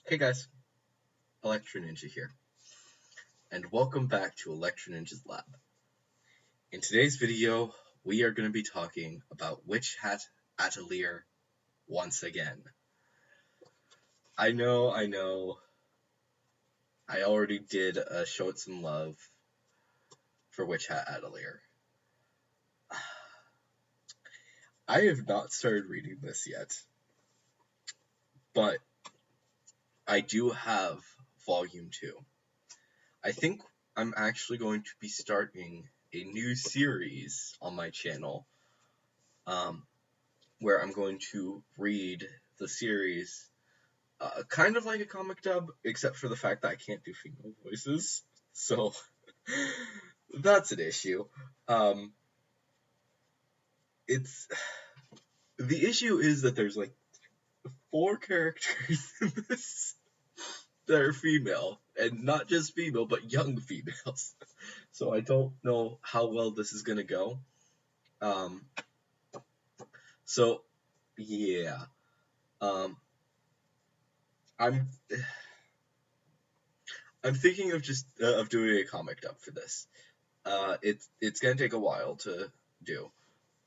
Hey guys, Electro Ninja here, and welcome back to Electro Ninja's Lab. In today's video, we are going to be talking about Witch Hat Atelier once again. I know, I already did Show It Some Love for Witch Hat Atelier. I have not started reading this yet, but I do have Volume 2. I think I'm actually going to be starting a new series on my channel, where I'm going to read the series kind of like a comic dub, except for the fact that I can't do female voices. So that's an issue. Um, it's the issue is that there's like 4 characters in this that are female, and not just female, but young females. So I don't know how well this is gonna go. Um, so yeah, um, I'm I'm thinking of just of doing a comic dub for this. It's gonna take a while to do,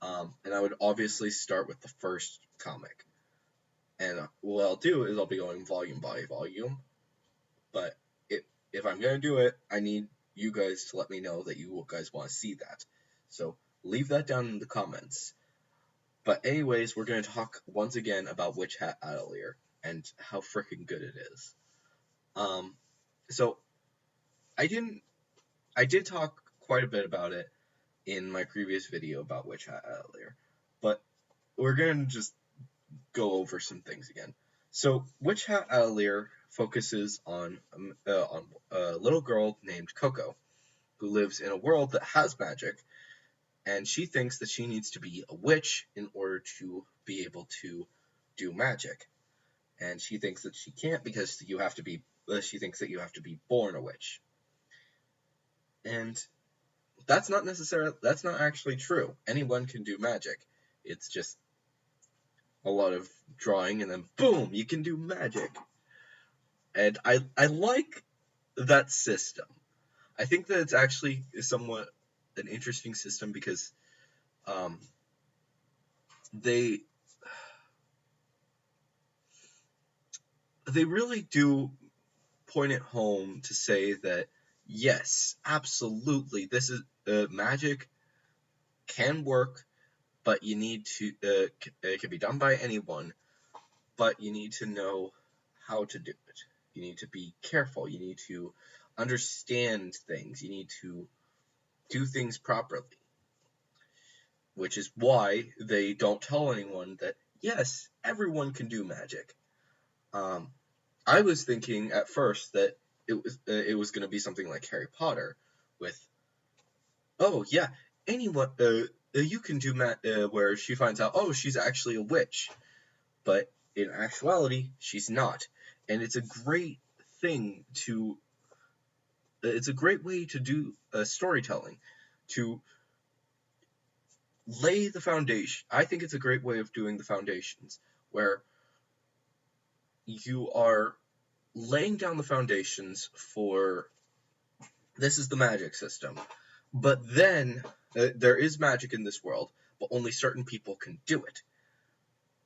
and I would obviously start with the first comic. And what I'll do is I'll be going volume by volume. But if I'm gonna do it, I need you guys to let me know that you guys want to see that. So leave that down in the comments. But anyways, we're gonna talk once again about Witch Hat Atelier and how freaking good it is. Um, so I didn't. I did talk quite a bit about it in my previous video about Witch Hat Atelier, but we're gonna just go over some things again. So, Witch Hat Atelier focuses on a little girl named Coco, who lives in a world that has magic, and she thinks that she needs to be a witch in order to be able to do magic. And she thinks that she can't because you have to be. She thinks that you have to be born a witch, and that's not necessarily. That's not actually true. Anyone can do magic. It's just a lot of drawing, and then boom, you can do magic. And I like that system. I think that it's actually somewhat an interesting system because um, they they really do point it home to say that yes, absolutely, this is magic can work, but you need to it can be done by anyone, but you need to know how to do it. You need to be careful. You need to understand things. You need to do things properly, which is why they don't tell anyone that, yes, everyone can do magic. Um, I was thinking at first that it was going to be something like Harry Potter, with, oh yeah, anyone you can do where she finds out, oh, she's actually a witch, but in actuality she's not, and thing to it's a great way to do storytelling, to lay the foundation. I think it's a great way of doing the foundations, where you are laying down the foundations for this is the magic system. But then there is magic in this world, but only certain people can do it.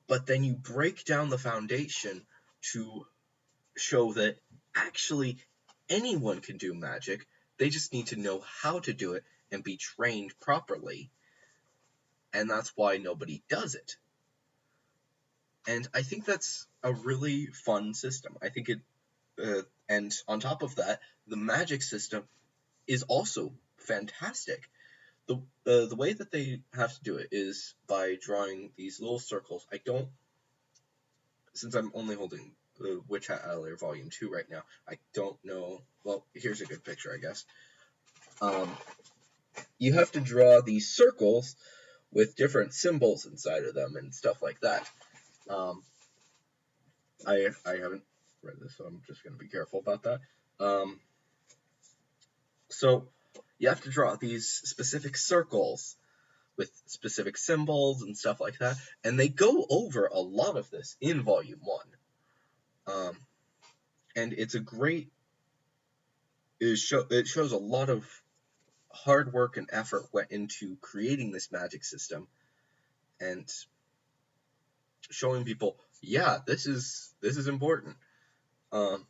But then you break down the foundation to show that actually anyone can do magic. They just need to know how to do it and be trained properly. And that's why nobody does it. And I think that's a really fun system. I think and on top of that, the magic system is also fantastic. The way that they have to do it is by drawing these little circles. I don't, since I'm only holding the Witch Hat Atelier Volume 2 right now, I don't know. Well, here's a good picture, I guess. Um, you have to draw these circles with different symbols inside of them and stuff like that. Um, I haven't read this, so I'm just going to be careful about that. Um, so you have to draw these specific circles with specific symbols and stuff like that, and they go over a lot of this in Volume 1. Um, And it's a great it shows a lot of hard work and effort went into creating this magic system and showing people, yeah, this is important. Um,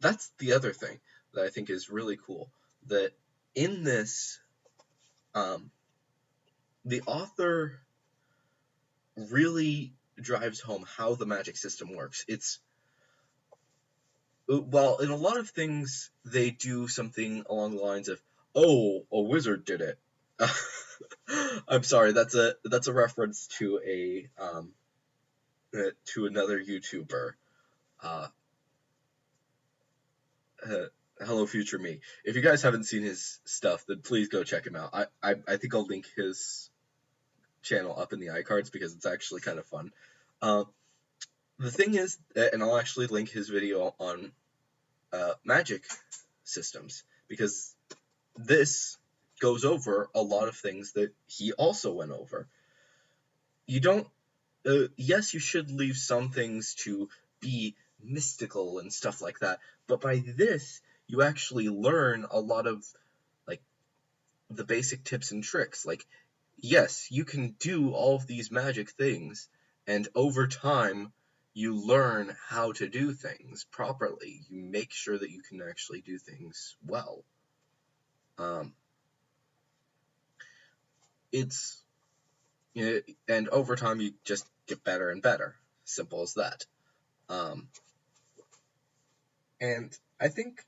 that's the other thing that I think is really cool. That in this, um, the author really drives home how the magic system works. It's Well, in a lot of things, they do something along the lines of, "Oh, a wizard did it." I'm sorry, that's a reference to another YouTuber. Uh, uh, Hello, future me. If you guys haven't seen his stuff, then please go check him out. I think I'll link his channel up in the iCards because it's actually kind of fun. Uh, the thing is, and I'll actually link his video on magic systems because this goes over a lot of things that he also went over. You don't, yes, you should leave some things to be mystical and stuff like that, but by this, you actually learn a lot of, like, the basic tips and tricks. Like, yes, you can do all of these magic things, and over time, you learn how to do things properly. You make sure that you can actually do things well. Um, it's and over time you just get better and better. Simple as that. Um, and I think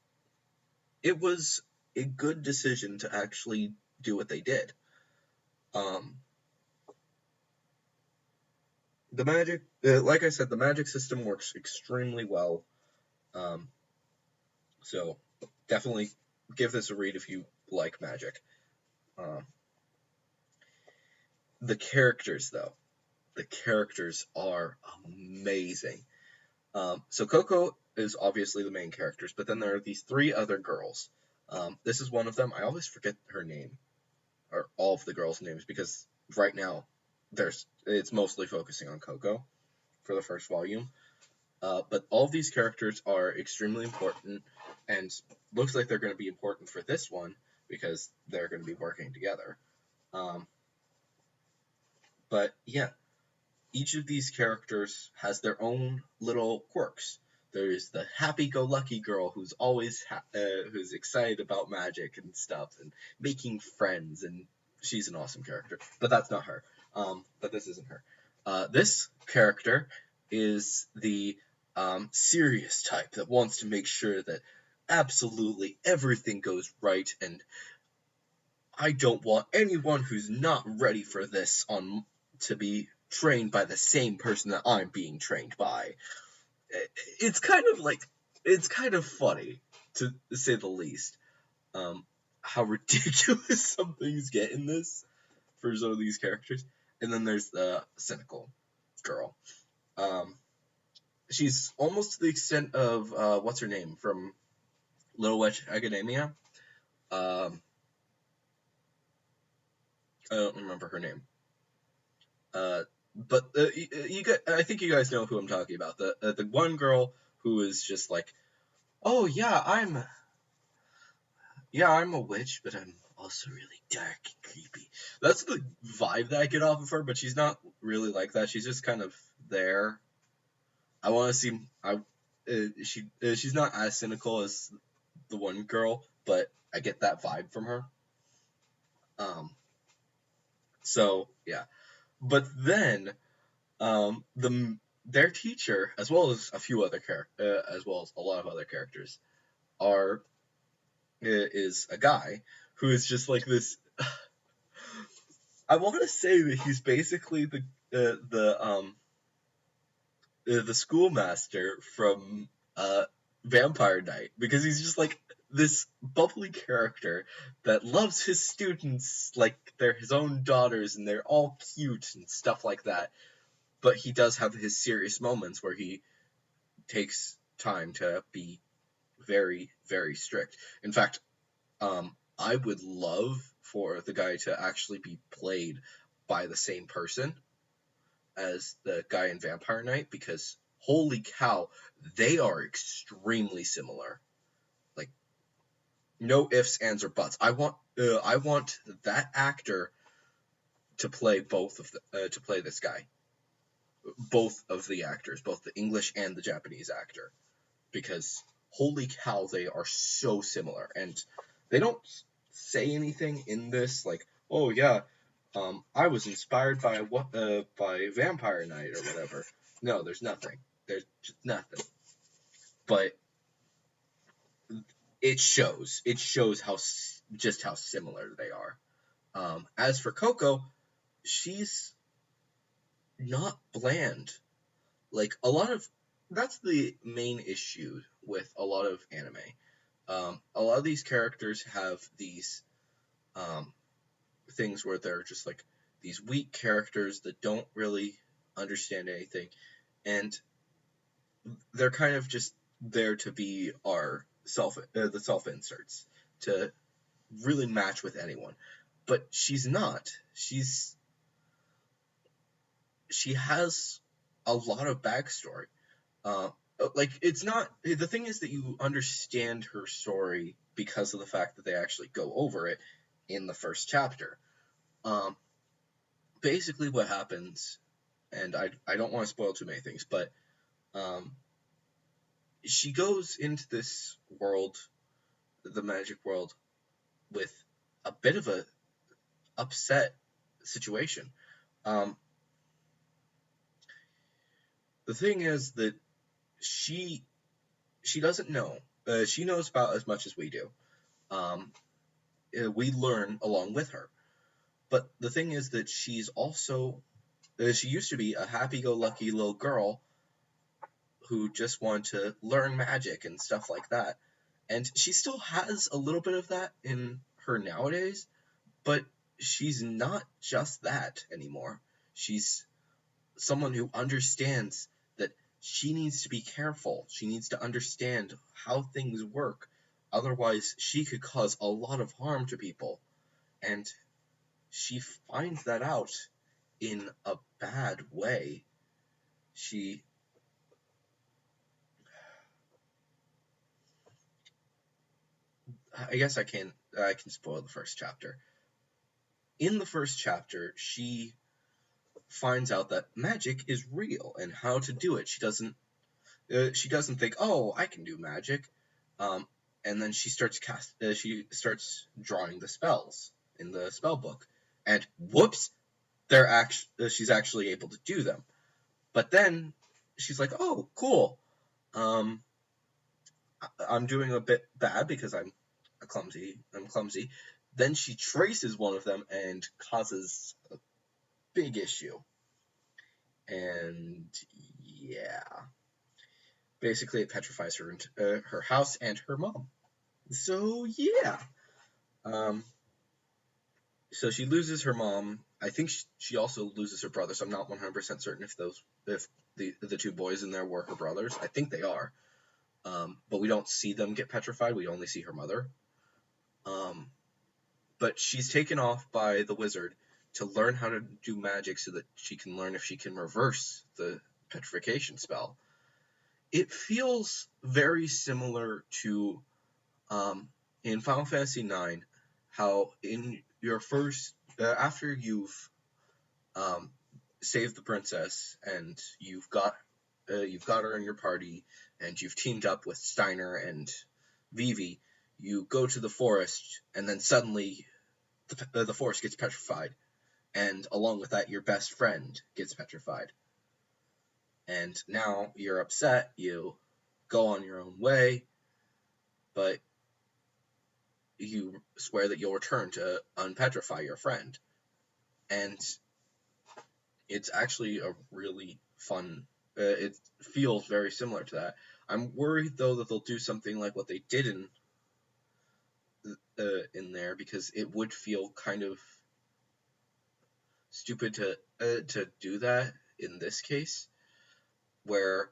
it was a good decision to actually do what they did. Um, the magic, like I said, the magic system works extremely well. Um, so definitely give this a read if you like magic. Um, the characters, though, the characters are amazing. So Coco is obviously the main characters, but then there are these three other girls. This is one of them. I always forget her name, or all of the girls' names, because right now it's mostly focusing on Coco for the first volume. But all of these characters are extremely important, and looks like they're going to be important for this one because they're going to be working together. Um, but yeah, each of these characters has their own little quirks. There's the happy-go-lucky girl who's always who's excited about magic and stuff and making friends, and she's an awesome character. But that's not her. But this isn't her. This character is the serious type that wants to make sure that absolutely everything goes right, and I don't want anyone who's not ready for this on to be trained by the same person that I'm being trained by. It's kind of like it's kind of funny to say the least. How ridiculous some things get in this for some of these characters. And then there's the cynical girl. Um, she's almost to the extent of what's her name from Little Witch Academia. Um, I don't remember her name. But I think you guys know who I'm talking about. The one girl who is just like, oh yeah, I'm a witch, but I'm also really dark and creepy. That's the vibe that I get off of her. But she's not really like that. She's just kind of there. I want to see. She's not as cynical as the one girl, but I get that vibe from her. Um. So yeah, but then their teacher, as well as a few other as well as a lot of other characters, are is a guy who is just like this. I want to say that he's basically the schoolmaster from Vampire Knight, because he's just like this bubbly character that loves his students like they're his own daughters and they're all cute and stuff like that. But he does have his serious moments where he takes time to be very, very strict. In fact, I would love for the guy to actually be played by the same person as the guy in Vampire Knight, because holy cow, they are extremely similar. Like, no ifs, ands, or buts. I want that actor to play to play this guy, both of the actors, both the English and the Japanese actor, because holy cow, they are so similar, and they don't say anything in this like, oh yeah, I was inspired by by Vampire Night or whatever. No, there's nothing. There's just nothing. But it shows. It shows just how similar they are. As for Coco, she's not bland. Like a lot of that's the main issue with a lot of anime. A lot of these characters have these um, things where they're just like these weak characters that don't really understand anything, and they're kind of just there to be the self inserts to really match with anyone. But she's not. She has a lot of backstory. Uh, like it's not the thing is that you understand her story because of the fact that they actually go over it in the first chapter. Um, Basically, what happens, and I don't want to spoil too many things, but um, she goes into this world, the magic world, with a bit of a upset situation. Um, the thing is that she she doesn't know. She knows about as much as we do. Um, we learn along with her. But the thing is that she's also she used to be a happy-go-lucky little girl who just wanted to learn magic and stuff like that. And she still has a little bit of that in her nowadays, but she's not just that anymore. She's someone who understands that she needs to be careful. She needs to understand how things work. Otherwise, she could cause a lot of harm to people. And she finds that out in a bad way. She I guess I can spoil the first chapter. In the first chapter, she finds out that magic is real and how to do it. She doesn't think, "Oh, I can do magic." Um, and then she starts drawing the spells in the spell book. And whoops, she's actually able to do them. But then she's like, "Oh, cool. Um, I'm doing a bit bad because I'm clumsy." Then she traces one of them and causes a big issue. And yeah, basically it petrifies her house and her mom. So yeah, um, so she loses her mom. I think she also loses her brother. So I'm not 100% certain if the two boys in there were her brothers. I think they are. But we don't see them get petrified. We only see her mother. Um, but she's taken off by the wizard to learn how to do magic so that she can learn if she can reverse the petrification spell. It feels very similar to in Final Fantasy IX, how in your first after you've um, saved the princess and you've got her in your party and you've teamed up with Steiner and Vivi, you go to the forest and then suddenly the forest gets petrified, and along with that, your best friend gets petrified. And now you're upset, you go on your own way, but you swear that you'll return to unpetrify your friend. And it's actually a really fun, it feels very similar to that. I'm worried, though, that they'll do something like what they did in there, because it would feel kind of stupid to do that in this case, where,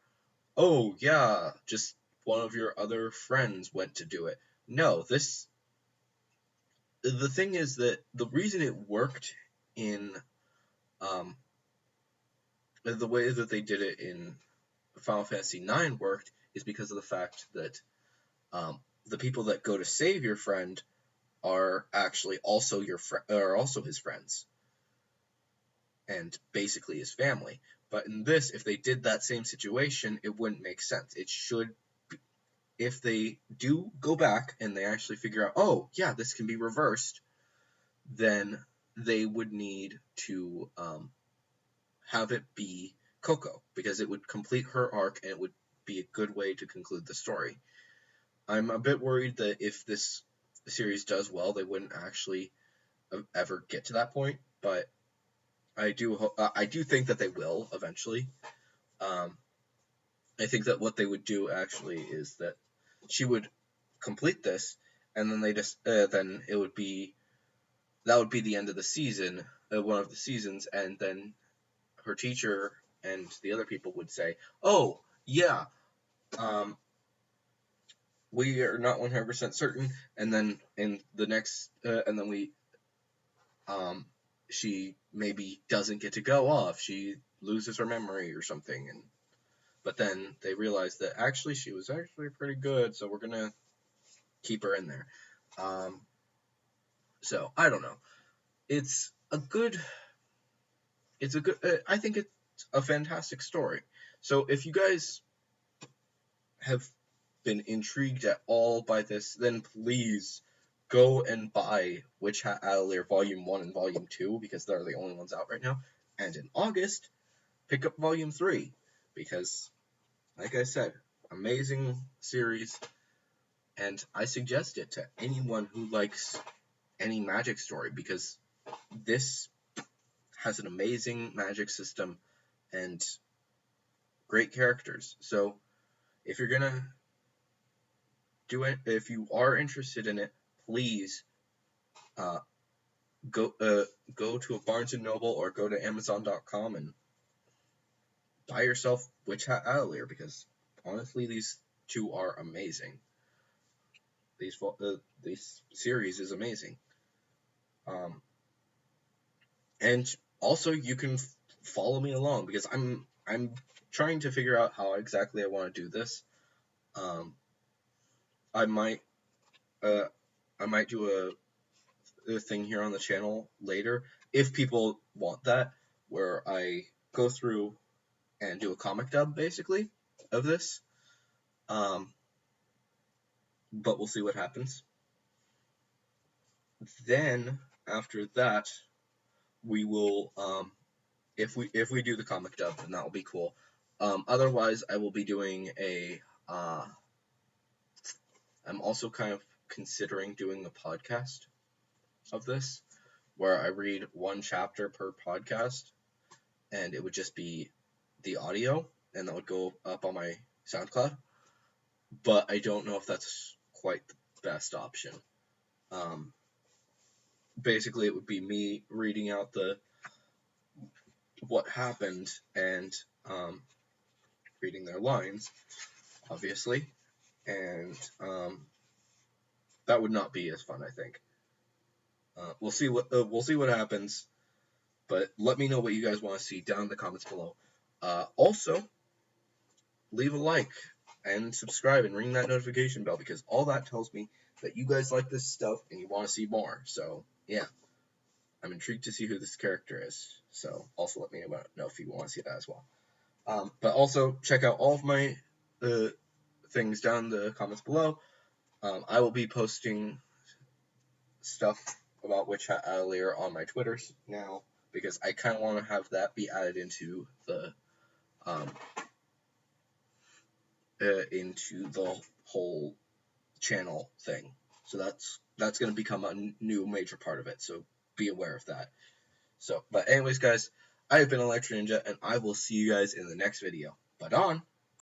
oh yeah, just one of your other friends went to do it. No, the thing is that the reason it worked in um, the way that they did it in Final Fantasy IX worked is because of the fact that the people that go to save your friend are actually also are also his friends, and basically his family. But in this, if they did that same situation, it wouldn't make sense. It should, if they do go back and they actually figure out, oh yeah, this can be reversed, then they would need to have it be Coco, because it would complete her arc and it would be a good way to conclude the story. I'm a bit worried that if this series does well, they wouldn't actually ever get to that point, but I do think that they will eventually. I think that what they would do actually is that she would complete this, and then then it would be that would be the end of the season, one of the seasons, and then her teacher and the other people would say, "Oh yeah, we are not 100% certain," and then in the next, and then she maybe doesn't get to go off. She loses her memory or something, but then they realize that actually she was actually pretty good, so we're gonna keep her in there. So I don't know. It's a good. I think it's a fantastic story. So if you guys have been intrigued at all by this, then please go and buy Witch Hat Atelier Volume 1 and Volume 2, because they're the only ones out right now. And in August, pick up Volume 3, because, like I said, amazing series, and I suggest it to anyone who likes any magic story, because this has an amazing magic system and great characters. So if you're gonna do it, if you are interested in it, please go to a Barnes and Noble or go to Amazon.com and buy yourself Witch Hat Atelier, because honestly, these two are amazing. This series is amazing. And also you can follow me along, because I'm trying to figure out how exactly I want to do this. I might do a thing here on the channel later, if people want that, where I go through and do a comic dub basically of this. But we'll see what happens. Then after that, we will if we do the comic dub, then that will be cool. Otherwise, I will be doing I'm also kind of considering doing a podcast of this, where I read one chapter per podcast, and it would just be the audio, and that would go up on my SoundCloud. But I don't know if that's quite the best option. Basically, it would be me reading out what happened and reading their lines, obviously, and that would not be as fun, I think. We'll see what happens, but let me know what you guys want to see down in the comments below. Also, leave a like and subscribe and ring that notification bell, because all that tells me that you guys like this stuff and you want to see more. So yeah, I'm intrigued to see who this character is. So also let me know if you want to see that as well. But also check out all of my things down in the comments below. I will be posting stuff about Witch Hat Atelier on my Twitters now, because I kind of want to have that be added into the whole channel thing. So that's going to become a new major part of it. So be aware of that. So, but anyways, guys, I have been Electro Ninja, and I will see you guys in the next video. But on.